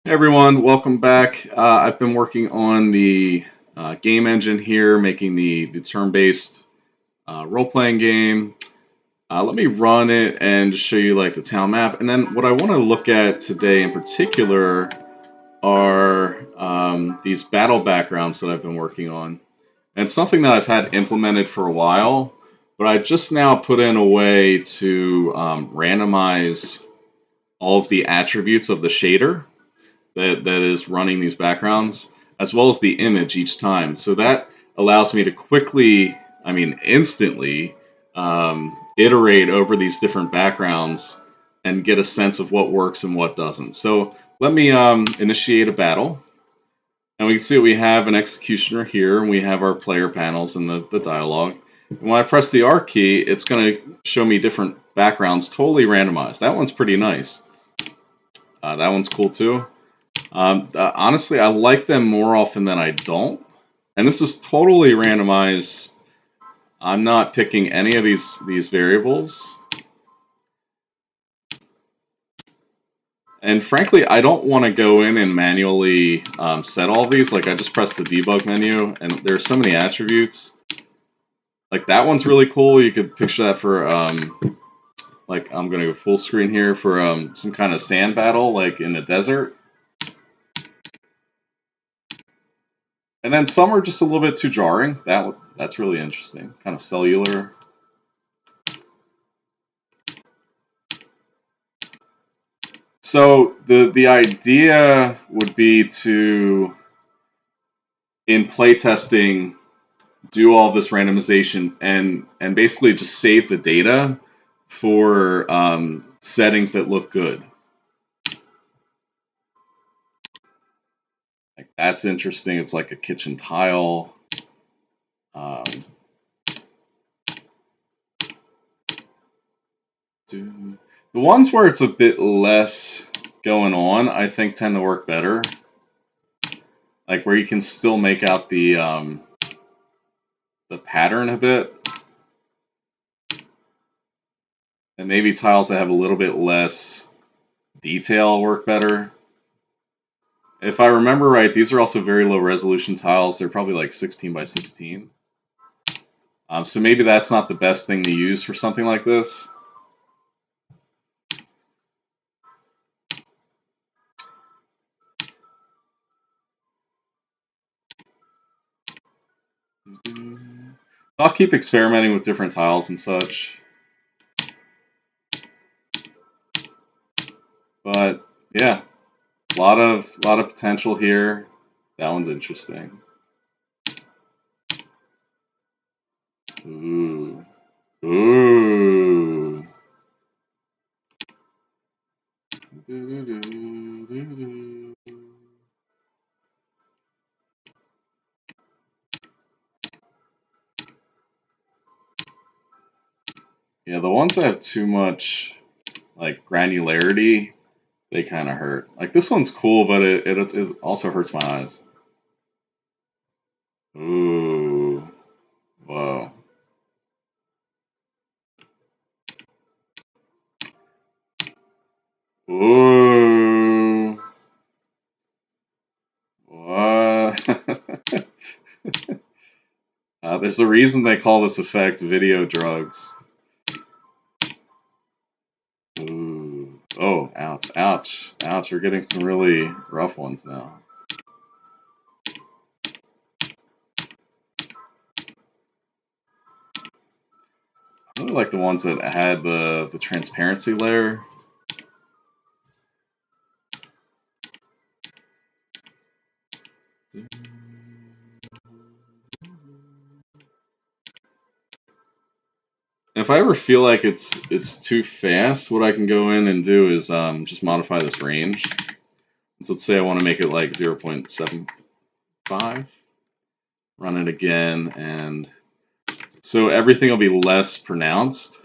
Hey everyone, welcome back. I've been working on the game engine here, making the turn-based role-playing game. Let me run it and just show you like the town map. And then what I want to look at today in particular are these battle backgrounds that I've been working on. And it's something that I've had implemented for a while, but I just now put in a way to randomize all of the attributes of the shader that is running these backgrounds, as well as the image each time. So that allows me to quickly, instantly, iterate over these different backgrounds and get a sense of what works and what doesn't. So let me initiate a battle. And we can see we have an executioner here, and we have our player panels and the dialogue. And when I press the R key, it's going to show me different backgrounds, totally randomized. That one's pretty nice. That one's cool too. Honestly, I like them more often than I don't. And this is totally randomized. I'm not picking any of these variables. And frankly, I don't want to go in and manually set all of these. Like, I just press the debug menu, and there's so many attributes. Like, that one's really cool. You could picture that for, like, I'm going to go full screen here for some kind of sand battle, like in the desert. And then some are just a little bit too jarring. That's really interesting. Kind of cellular. So the idea would be to, in playtesting, do all this randomization and basically just save the data for settings that look good. Like, that's interesting. It's like a kitchen tile. The ones where it's a bit less going on, I think, tend to work better. Like where you can still make out the pattern a bit. And maybe tiles that have a little bit less detail work better. If I remember right, these are also very low resolution tiles. They're probably like 16 by 16. So maybe that's not the best thing to use for something like this. I'll keep experimenting with different tiles and such. But yeah, a lot of potential here. That one's interesting. Ooh. Ooh. Yeah, the ones that have too much like granularity, they kind of hurt. Like this one's cool, but it also hurts my eyes. Ooh. Whoa. Ooh. What? There's a reason they call this effect video drugs. Ooh. Oh, ouch, ouch, ouch. We're getting some really rough ones now. I really like the ones that had the transparency layer. If I ever feel like it's too fast, what I can go in and do is just modify this range. So let's say I want to make it like 0.75. Run it again, and so everything will be less pronounced.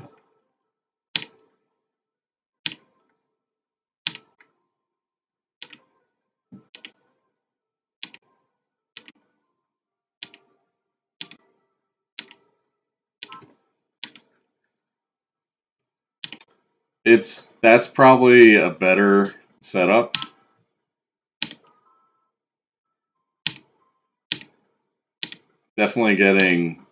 That's probably a better setup. definitely getting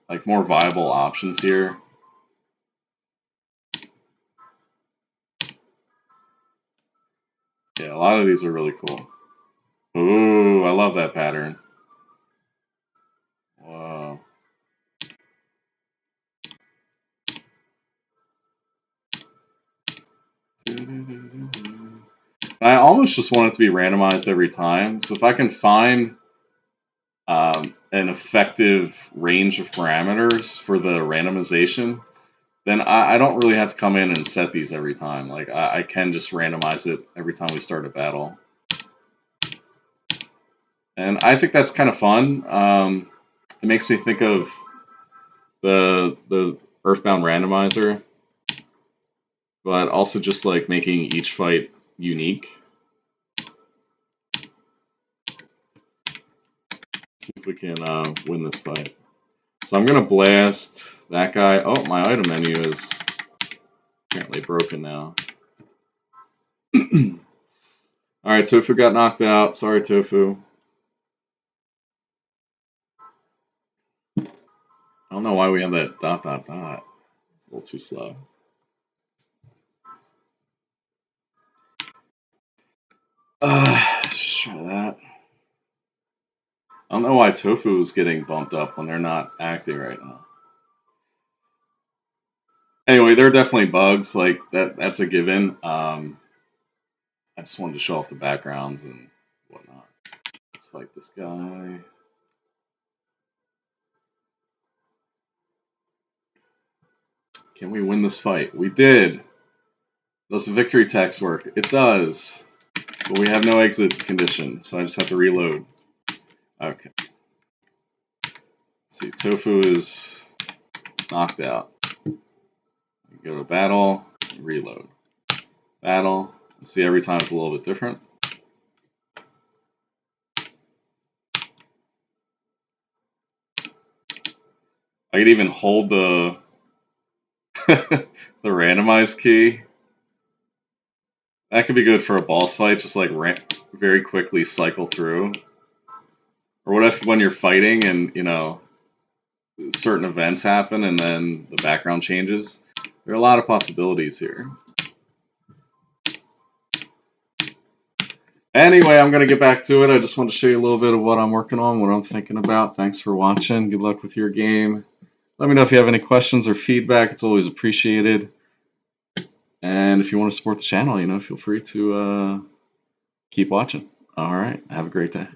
like more viable options here. Yeah, a lot of these are really cool. Ooh, I love that pattern. Wow. I almost just want it to be randomized every time. So if I can find an effective range of parameters for the randomization, then I don't really have to come in and set these every time. Like I can just randomize it every time we start a battle. And I think that's kind of fun. It makes me think of the Earthbound randomizer, but also just like making each fight unique. See if we can win this fight. So I'm gonna blast that guy. Oh, my item menu is apparently broken now. Alright, Tofu got knocked out. Sorry, Tofu. I don't know why we have that ... It's a little too slow. Let's just try that. I don't know why Tofu is getting bumped up when they're not acting right now. Anyway, there are definitely bugs. Like that's a given. I just wanted to show off the backgrounds and whatnot. Let's fight this guy. Can we win this fight? We did. Does the victory text work? It does. But we have no exit condition, so I just have to reload. Okay. Let's see, Tofu is knocked out. Go to battle, reload. Battle. Let's see, every time it's a little bit different. I could even hold the the randomized key. That could be good for a boss fight, just like very quickly cycle through. Or what if when you're fighting and, you know, certain events happen and then the background changes? There are a lot of possibilities here. Anyway, I'm going to get back to it. I just want to show you a little bit of what I'm working on, what I'm thinking about. Thanks for watching. Good luck with your game. Let me know if you have any questions or feedback. It's always appreciated. And if you want to support the channel, you know, feel free to keep watching. All right. Have a great day.